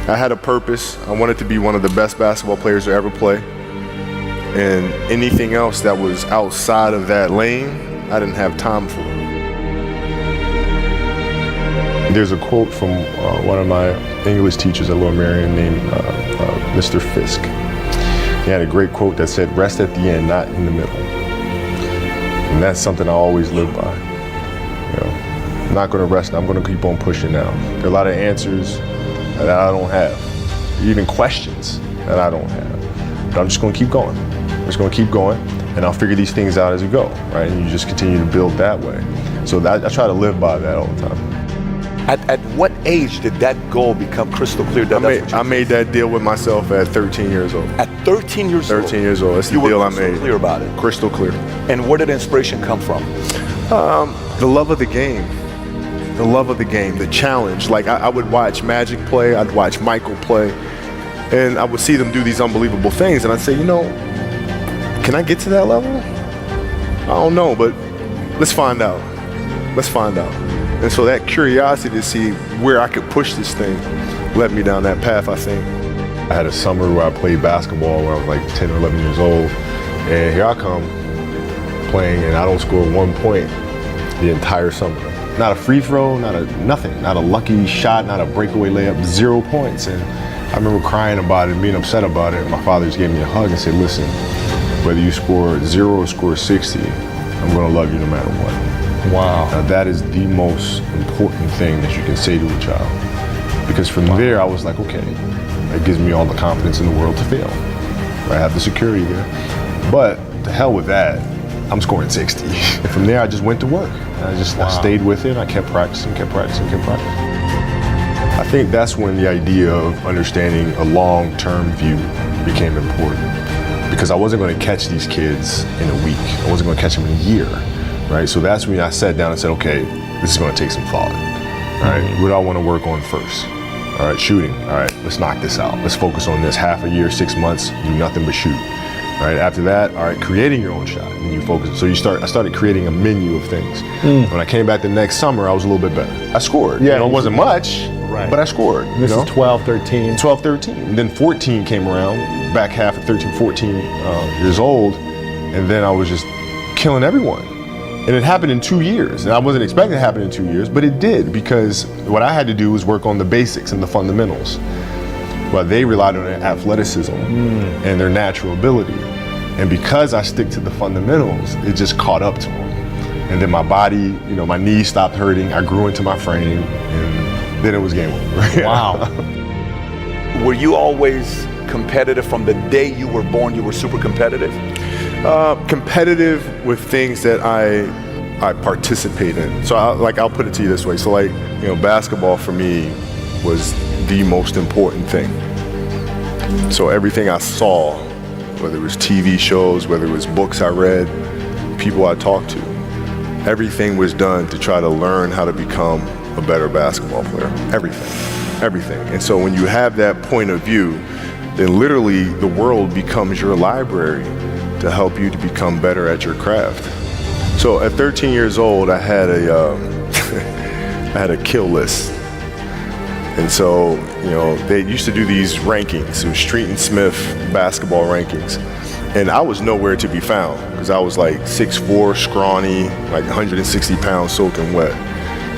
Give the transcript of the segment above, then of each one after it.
I had a purpose. I wanted to be one of the best basketball players to ever play. And anything else that was outside of that lane, I didn't have time for. There's a quote from one of my English teachers at Lower Merion named Mr. Fisk. He had a great quote that said, "Rest at the end, not in the middle." And that's something I always live by. You know, I'm not going to rest. I'm going to keep on pushing now. There are a lot of answers that I don't have, even questions that I don't have. But I'm just going to keep going. I'm just going to keep going, and I'll figure these things out as we go, right? And you just continue to build that way. So I try to live by that all the time. At what age did that goal become crystal clear? I made that deal with myself at 13 years old. At 13 years old? 13 years old. That's the deal I made. You were crystal clear about it? Crystal clear. And where did inspiration come from? The love of the game. The love of the game, the challenge. Like I would watch Magic play, I'd watch Michael play, and I would see them do these unbelievable things, and I'd say, you know, can I get to that level? I don't know, but let's find out. Let's find out. And so that curiosity to see where I could push this thing led me down that path, I think. I had a summer where I played basketball when I was like 10 or 11 years old, and here I come playing, and I don't score 1 point the entire summer. Not a free throw, nothing, not a lucky shot, not a breakaway layup, 0 points. And I remember crying about it and being upset about it. My father just gave me a hug and said, listen, whether you score 0 or score 60, I'm gonna love you no matter what. Wow. Now that is the most important thing that you can say to a child. Because from there, I was like, okay, that gives me all the confidence in the world to fail. I have the security there. But to hell with that, I'm scoring 60. And from there, I just went to work. I stayed with it. I kept practicing, kept practicing, kept practicing. I think that's when the idea of understanding a long-term view became important. Because I wasn't going to catch these kids in a week. I wasn't going to catch them in a year, right? So that's when I sat down and said, okay, this is going to take some thought, right? What do I want to work on first? All right, shooting. All right, let's knock this out. Let's focus on this. Half a year, 6 months, do nothing but shoot. Right, after that, all right, creating your own shot, and you focus. So I started creating a menu of things. When I came back the next summer, I was a little bit better. I scored. Yeah, it wasn't much, right, but I scored. This is 12, 13. 12, 13. And then 14 came around, back half of 13, 14 years old, and then I was just killing everyone. And it happened in 2 years. And I wasn't expecting it to happen in 2 years, but it did, because what I had to do was work on the basics and the fundamentals. Well, they relied on their athleticism and their natural ability. And because I stick to the fundamentals, it just caught up to them. And then my body, you know, my knees stopped hurting. I grew into my frame, and then it was game over. Wow. Were you always competitive from the day you were born? You were super competitive? Competitive with things that I participate in. So I'll put it to you this way. So like, you know, basketball for me was the most important thing. So everything I saw, whether it was TV shows, whether it was books I read, people I talked to, everything was done to try to learn how to become a better basketball player. Everything. And so when you have that point of view, then literally the world becomes your library to help you to become better at your craft. So at 13 years old, I had a kill list. And so, you know, they used to do these rankings. It was Street and Smith basketball rankings. And I was nowhere to be found because I was like 6'4", scrawny, like 160 pounds soaking wet.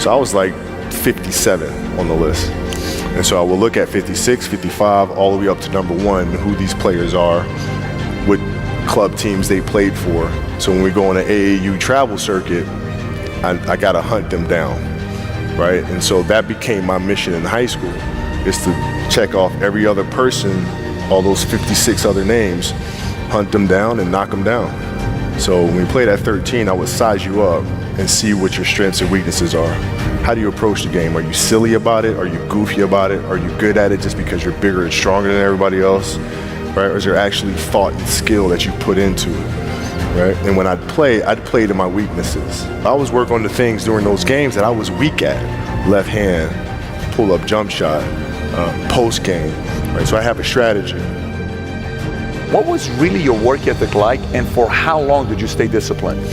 So I was like 57 on the list. And so I would look at 56, 55, all the way up to number 1, who these players are, what club teams they played for. So when we go on an AAU travel circuit, I got to hunt them down. Right, and so that became my mission in high school, is to check off every other person, all those 56 other names, hunt them down and knock them down. So when we played at 13, I would size you up and see what your strengths and weaknesses are. How do you approach the game? Are you silly about it? Are you goofy about it? Are you good at it just because you're bigger and stronger than everybody else? Right, or is there actually thought and skill that you put into it? Right? And when I'd play to my weaknesses. I always work on the things during those games that I was weak at. Left hand, pull-up jump shot, post game. Right? So I have a strategy. What was really your work ethic like, and for how long did you stay disciplined?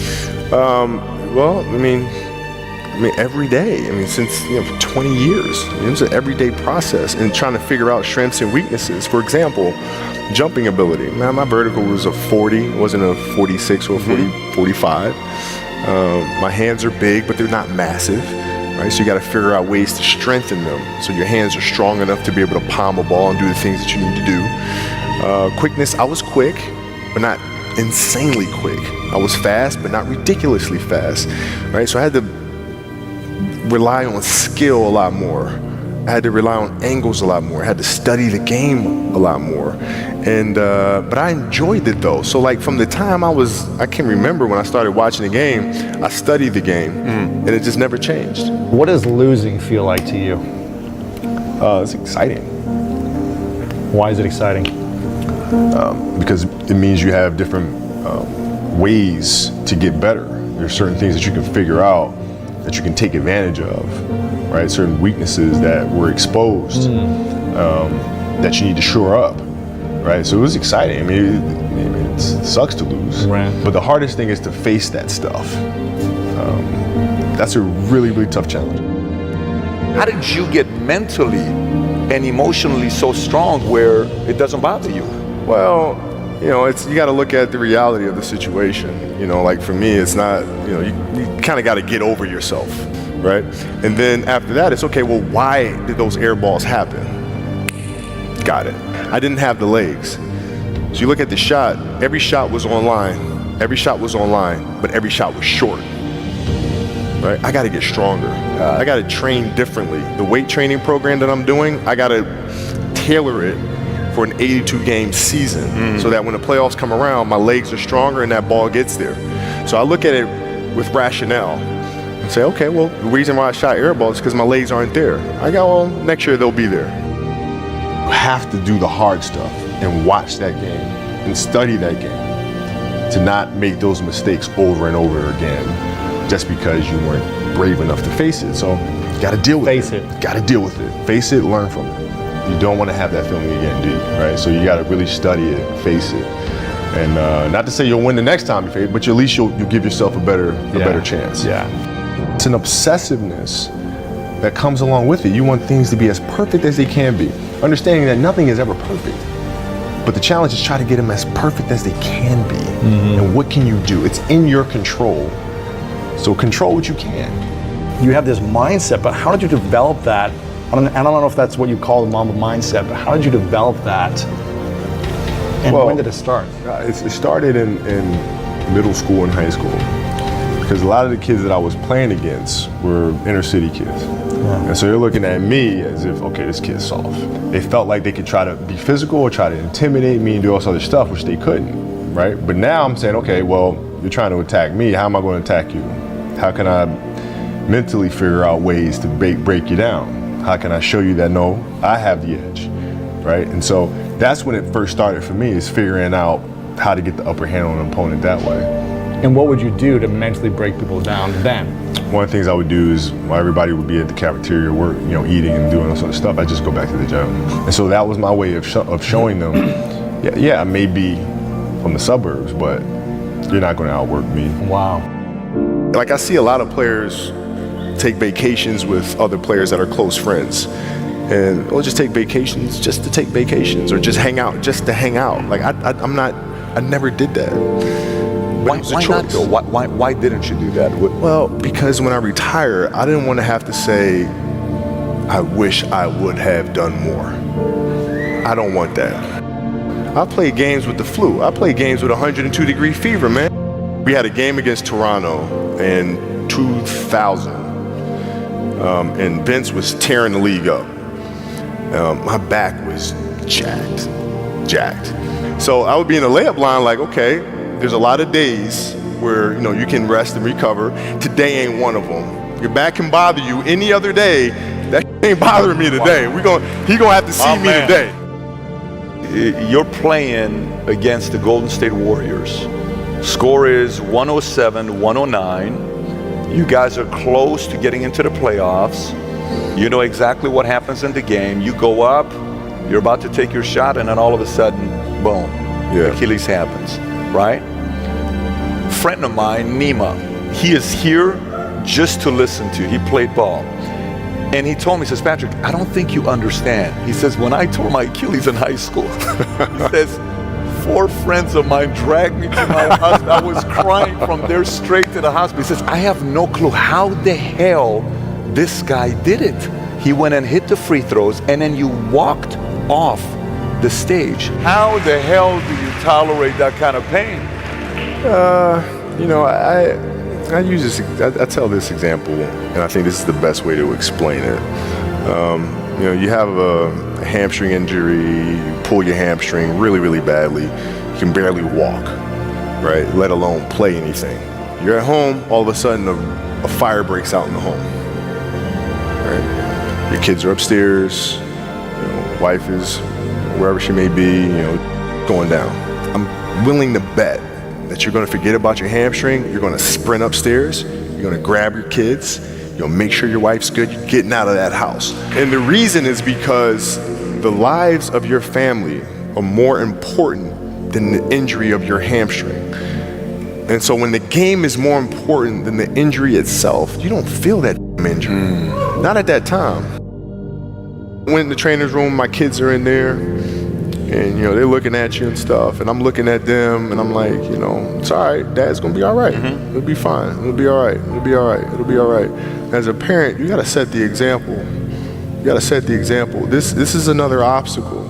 Well, I mean, I mean, every day. I mean, since, for 20 years. It was an everyday process and trying to figure out strengths and weaknesses. For example, jumping ability. Man, my vertical was a 40, it wasn't a 46 or a 45. My hands are big, but they're not massive. Right? So you got to figure out ways to strengthen them so your hands are strong enough to be able to palm a ball and do the things that you need to do. Quickness, I was quick, but not insanely quick. I was fast, but not ridiculously fast. Right? So I had to rely on skill a lot more. I had to rely on angles a lot more. I had to study the game a lot more. And but I enjoyed it though. So like from the time I can remember when I started watching the game, I studied the game and it just never changed. What does losing feel like to you? It's exciting. Why is it exciting? Because it means you have different ways to get better. There's certain things that you can figure out that you can take advantage of, right? Certain weaknesses that were exposed that you need to shore up, right? So it was exciting. I mean, it sucks to lose, right. But the hardest thing is to face that stuff. That's a really, really tough challenge. How did you get mentally and emotionally so strong where it doesn't bother you? Well, you got to look at the reality of the situation. Like for me, it's not, you kind of got to get over yourself, right? And then after that, it's okay, well, why did those air balls happen? Got it. I didn't have the legs. So you look at the shot, every shot was online, but every shot was short, right? I got to get stronger. I got to train differently. The weight training program that I'm doing, I got to tailor it for an 82-game season so that when the playoffs come around, my legs are stronger and that ball gets there. So I look at it with rationale and say, okay, well, the reason why I shot air balls is because my legs aren't there. I go, well, next year they'll be there. You have to do the hard stuff and watch that game and study that game to not make those mistakes over and over again just because you weren't brave enough to face it. So you got to deal with it. Face it. Got to deal with it. Face it, learn from it. You don't want to have that feeling again, do you? Right? So you got to really study it, face it, and not to say you'll win the next time you face it, but at least you'll give yourself a better chance. Yeah. It's an obsessiveness that comes along with it. You want things to be as perfect as they can be, understanding that nothing is ever perfect. But the challenge is try to get them as perfect as they can be. And what can you do? It's in your control. So control what you can. You have this mindset, but how did you develop that? I don't know if that's what you call the Mamba mindset, but how did you develop that? And when did it start? It started in middle school and high school. Because a lot of the kids that I was playing against were inner city kids. Yeah. And so they're looking at me as if, okay, this kid's soft. They felt like they could try to be physical or try to intimidate me and do all this other stuff, which they couldn't, right? But now I'm saying, okay, well, you're trying to attack me. How am I going to attack you? How can I mentally figure out ways to break you down? How can I show you that, no, I have the edge, right? And so that's when it first started for me, is figuring out how to get the upper hand on an opponent that way. And what would you do to mentally break people down then? One of the things I would do is, while everybody would be at the cafeteria work, eating and doing all sort of stuff, I'd just go back to the gym. And so that was my way of showing them, yeah, I may be from the suburbs, but you're not going to outwork me. Wow. Like I see a lot of players take vacations with other players that are close friends, and we'll just take vacations just to take vacations, or just hang out just to hang out. Like I never did that. Why not though? Why didn't you do that? Well, because when I retire, I didn't want to have to say, I wish I would have done more. I don't want that. I played games with the flu. I played games with 102-degree fever, man. We had a game against Toronto in 2000. And Vince was tearing the league up. My back was jacked. So I would be in the layup line like, okay, there's a lot of days where you can rest and recover. Today ain't one of them. Your back can bother you any other day. That ain't bothering me today. He gonna have to see me today. You're playing against the Golden State Warriors. Score is 107-109. You guys are close to getting into the playoffs. You know exactly what happens in the game. You go up, you're about to take your shot, and then all of a sudden, boom, Achilles happens, right? Friend of mine, Nima, he is here just to listen to. He played ball. And he told me, he says, Patrick, I don't think you understand. He says, when I tore my Achilles in high school, he says, 4 friends of mine dragged me to my hospital. I was crying from there straight to the hospital. He says, I have no clue how the hell this guy did it. He went and hit the free throws, and then you walked off the stage. How the hell do you tolerate that kind of pain? You know, I use this. I tell this example, and I think this is the best way to explain it. You know, you have a hamstring injury, you pull your hamstring really, really badly. You can barely walk, right? Let alone play anything. You're at home, all of a sudden a fire breaks out in the home, right? Your kids are upstairs, you know, wife is wherever she may be, you know, going down. I'm willing to bet that you're going to forget about your hamstring. You're going to sprint upstairs. You're going to grab your kids. You'll make sure your wife's good. You're getting out of that house. And the reason is because the lives of your family are more important than the injury of your hamstring. And so when the game is more important than the injury itself, you don't feel that injury. Not at that time. Went in the trainer's room, my kids are in there, and you know, they're looking at you and stuff, and I'm looking at them, and I'm like, you know, it's all right, Dad's gonna be all right. It'll be fine. It'll be all right. It'll be all right. It'll be all right. As a parent, you gotta set the example. You gotta set the example. This is another obstacle.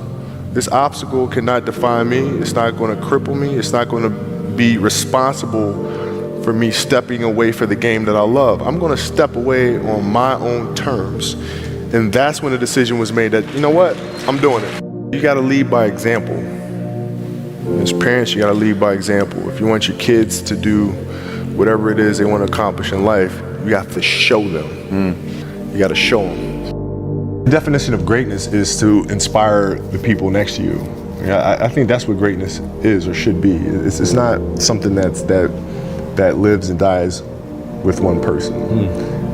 This obstacle cannot define me. It's not gonna cripple me. It's not gonna be responsible for me stepping away for the game that I love. I'm gonna step away on my own terms. And that's when the decision was made that, you know what, I'm doing it. You gotta lead by example. As parents, you gotta lead by example. If you want your kids to do whatever it is they wanna accomplish in life, you have to show them. You gotta show them. The definition of greatness is to inspire the people next to you. I think that's what greatness is or should be. It's not something that lives and dies with one person.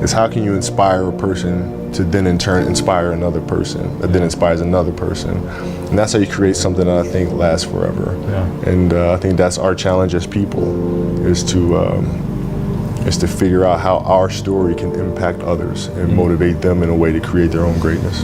It's how can you inspire a person to then in turn inspire another person that then inspires another person. And that's how you create something that I think lasts forever. Yeah. And I think that's our challenge as people is to figure out how our story can impact others and motivate them in a way to create their own greatness.